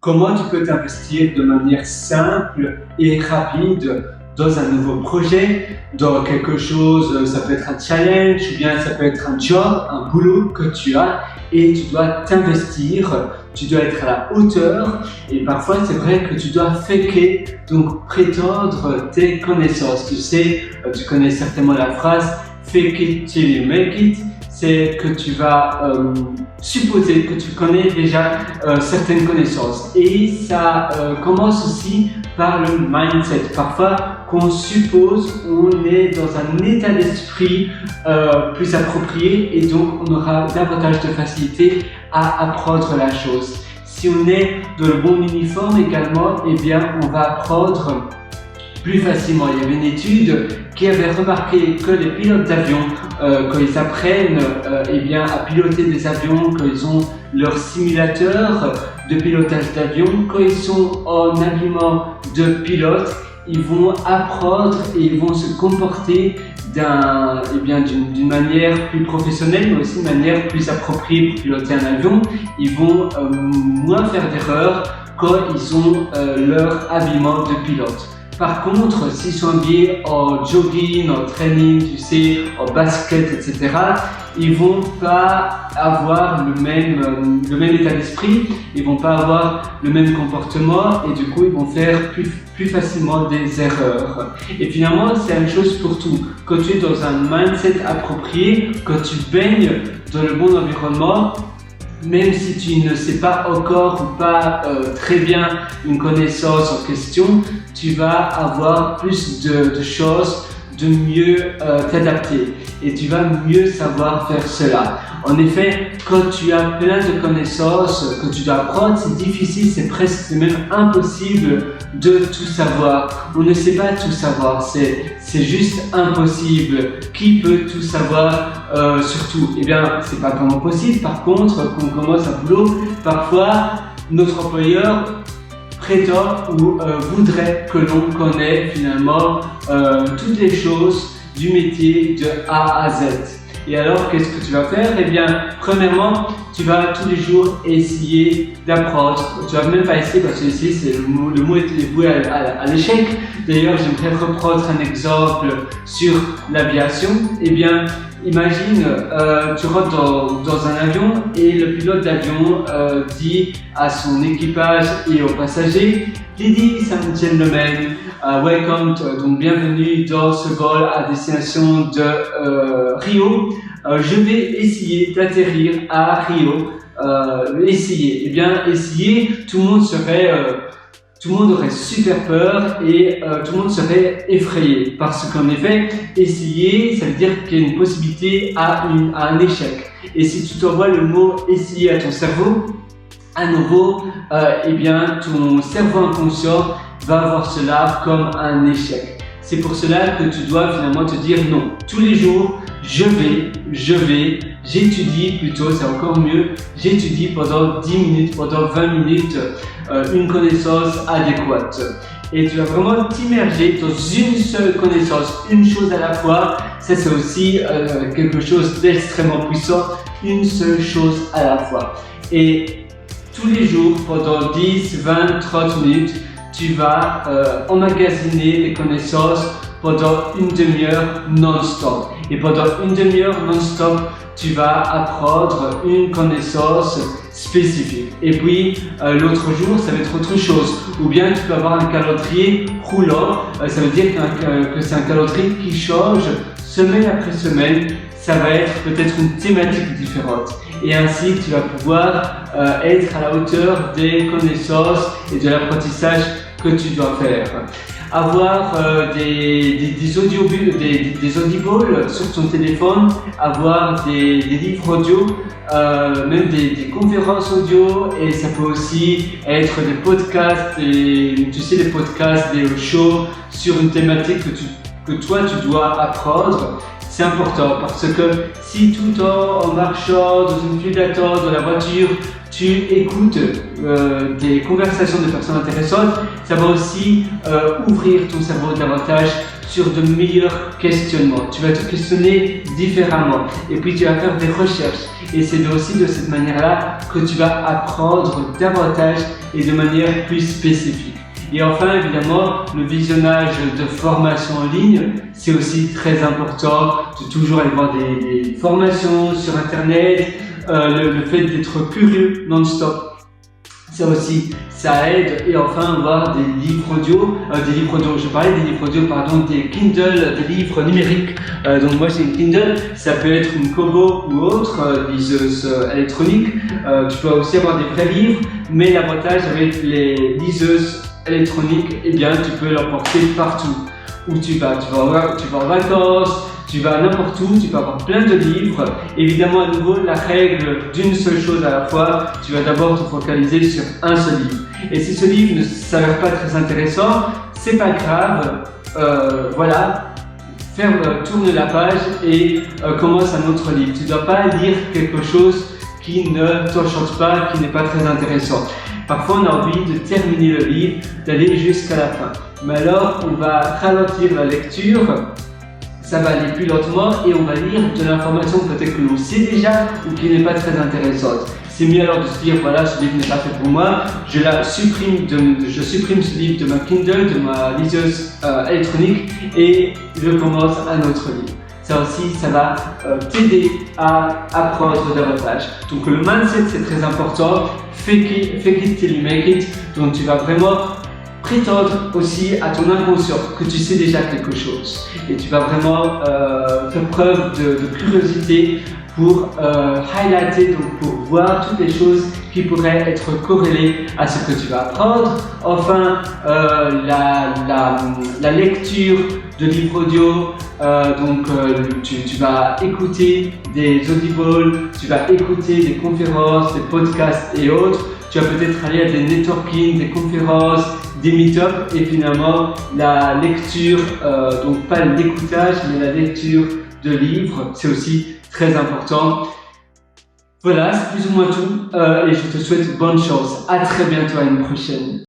Comment tu peux t'investir de manière simple et rapide dans un nouveau projet, dans quelque chose, ça peut être un challenge ou bien ça peut être un job, un boulot que tu as et tu dois t'investir, tu dois être à la hauteur et parfois c'est vrai que tu dois faker, donc prétendre tes connaissances. Tu sais, tu connais certainement la phrase fake it till you make it. C'est que tu vas supposer que tu connais déjà certaines connaissances. Et ça commence aussi par le mindset. Parfois, qu'on suppose, on est dans un état d'esprit plus approprié et donc on aura davantage de facilité à apprendre la chose. Si on est dans le bon uniforme également, eh bien, on va apprendre plus facilement. Il y avait une étude qui avait remarqué que les pilotes d'avion, quand ils apprennent à piloter des avions, quand ils ont leur simulateur de pilotage d'avion, quand ils sont en habillement de pilote, ils vont apprendre et ils vont se comporter d'une manière plus professionnelle, mais aussi d'une manière plus appropriée pour piloter un avion. Ils vont moins faire d'erreurs quand ils ont leur habillement de pilote. Par contre, s'ils sont habillés en jogging, en training, tu sais, en basket, etc., ils vont pas avoir le même état d'esprit, ils vont pas avoir le même comportement et du coup, ils vont faire plus facilement des erreurs. Et finalement, c'est la même chose pour tout. Quand tu es dans un mindset approprié, quand tu baignes dans le bon environnement, même si tu ne sais pas encore ou pas très bien une connaissance en question, tu vas avoir plus de choses, de mieux t'adapter et tu vas mieux savoir faire cela. En effet, quand tu as plein de connaissances que tu dois apprendre, c'est difficile, c'est même impossible de tout savoir. On ne sait pas tout savoir, c'est juste impossible. Qui peut tout savoir sur tout? Eh bien, c'est pas vraiment possible. Par contre, quand on commence un boulot, parfois notre employeur prétend ou voudrait que l'on connaisse finalement toutes les choses du métier de A à Z. Et alors, qu'est-ce que tu vas faire? Eh bien, premièrement, tu vas tous les jours essayer d'apprendre. Tu vas même pas essayer parce que essayer, le mot est voué à l'échec. D'ailleurs, j'aimerais reprendre un exemple sur l'aviation. Eh bien, imagine, tu rentres dans un avion et le pilote d'avion dit à son équipage et aux passagers: Ladies and gentlemen, welcome, donc bienvenue dans ce vol à destination de Rio. Je vais essayer d'atterrir à Rio. Essayer. Eh bien, essayer, tout le monde aurait super peur et tout le monde serait effrayé parce qu'en effet, essayer, ça veut dire qu'il y a une possibilité à un échec. Et si tu t'envoies le mot essayer à ton cerveau, à nouveau, eh bien, ton cerveau inconscient va voir cela comme un échec. C'est pour cela que tu dois finalement te dire non. Tous les jours, j'étudie plutôt, c'est encore mieux, j'étudie pendant 10 minutes, pendant 20 minutes une connaissance adéquate. Et tu vas vraiment t'immerger dans une seule connaissance, une chose à la fois. Ça, c'est aussi quelque chose d'extrêmement puissant, une seule chose à la fois. Et tous les jours, pendant 10, 20, 30 minutes, tu vas emmagasiner les connaissances pendant une demi-heure non-stop. Et pendant une demi-heure non-stop, tu vas apprendre une connaissance spécifique. Et puis l'autre jour, ça va être autre chose. Ou bien tu peux avoir un calendrier roulant. Ça veut dire que c'est un calendrier qui change semaine après semaine. Ça va être peut-être une thématique différente. Et ainsi, tu vas pouvoir être à la hauteur des connaissances et de l'apprentissage que tu dois faire. Avoir des audibles sur ton téléphone, avoir des livres audio, même des conférences audio, et ça peut aussi être des podcasts, tu sais, des podcasts, des shows sur une thématique que toi tu dois apprendre. C'est important parce que si tout le temps en marchant dans une file d'attente dans la voiture, tu écoutes des conversations de personnes intéressantes, ça va aussi ouvrir ton cerveau davantage sur de meilleurs questionnements. Tu vas te questionner différemment et puis tu vas faire des recherches. Et c'est aussi de cette manière-là que tu vas apprendre davantage et de manière plus spécifique. Et enfin, évidemment, le visionnage de formations en ligne, c'est aussi très important de toujours aller voir des formations sur Internet, le fait d'être curieux non-stop. Ça aussi, ça aide. Et enfin, voir des livres audio, je parlais des livres audio, pardon, des Kindle, des livres numériques. Donc moi j'ai une Kindle, ça peut être une Kobo ou autre, liseuse électronique. Tu peux aussi avoir des vrais livres, mais l'avantage avec les liseuses électroniques, eh bien tu peux l'emporter partout où tu vas. Tu vas en vacances, tu vas n'importe où, tu peux avoir plein de livres. Évidemment, à nouveau, la règle d'une seule chose à la fois, tu vas d'abord te focaliser sur un seul livre. Et si ce livre ne s'avère pas très intéressant, c'est pas grave, voilà, tourne la page et commence un autre livre. Tu ne dois pas lire quelque chose qui ne t'enchante pas, qui n'est pas très intéressant. Parfois, on a envie de terminer le livre, d'aller jusqu'à la fin. Mais alors, on va ralentir la lecture, ça va aller plus lentement et on va lire de l'information peut-être que l'on sait déjà ou qui n'est pas très intéressante. C'est mieux alors de se dire, voilà, ce livre n'est pas fait pour moi, je supprime ce livre de ma Kindle, de ma liseuse électronique et je commence un autre livre. Ça aussi, ça va t'aider à apprendre davantage. Donc le mindset, c'est très important. Fake it till you make it. Donc tu vas vraiment prétendre aussi à ton inconscient que tu sais déjà quelque chose. Et tu vas vraiment faire preuve de curiosité pour highlighter, donc pour voir toutes les choses qui pourraient être corrélées à ce que tu vas apprendre. Enfin, la lecture de livres audio, tu vas écouter des audibles, tu vas écouter des conférences, des podcasts et autres. Tu vas peut-être aller à des networking, des conférences, des meet-ups et finalement la lecture, donc pas l'écoutage mais la lecture de livres, c'est aussi très important. Voilà, c'est plus ou moins tout et je te souhaite bonne chance. À très bientôt, à une prochaine.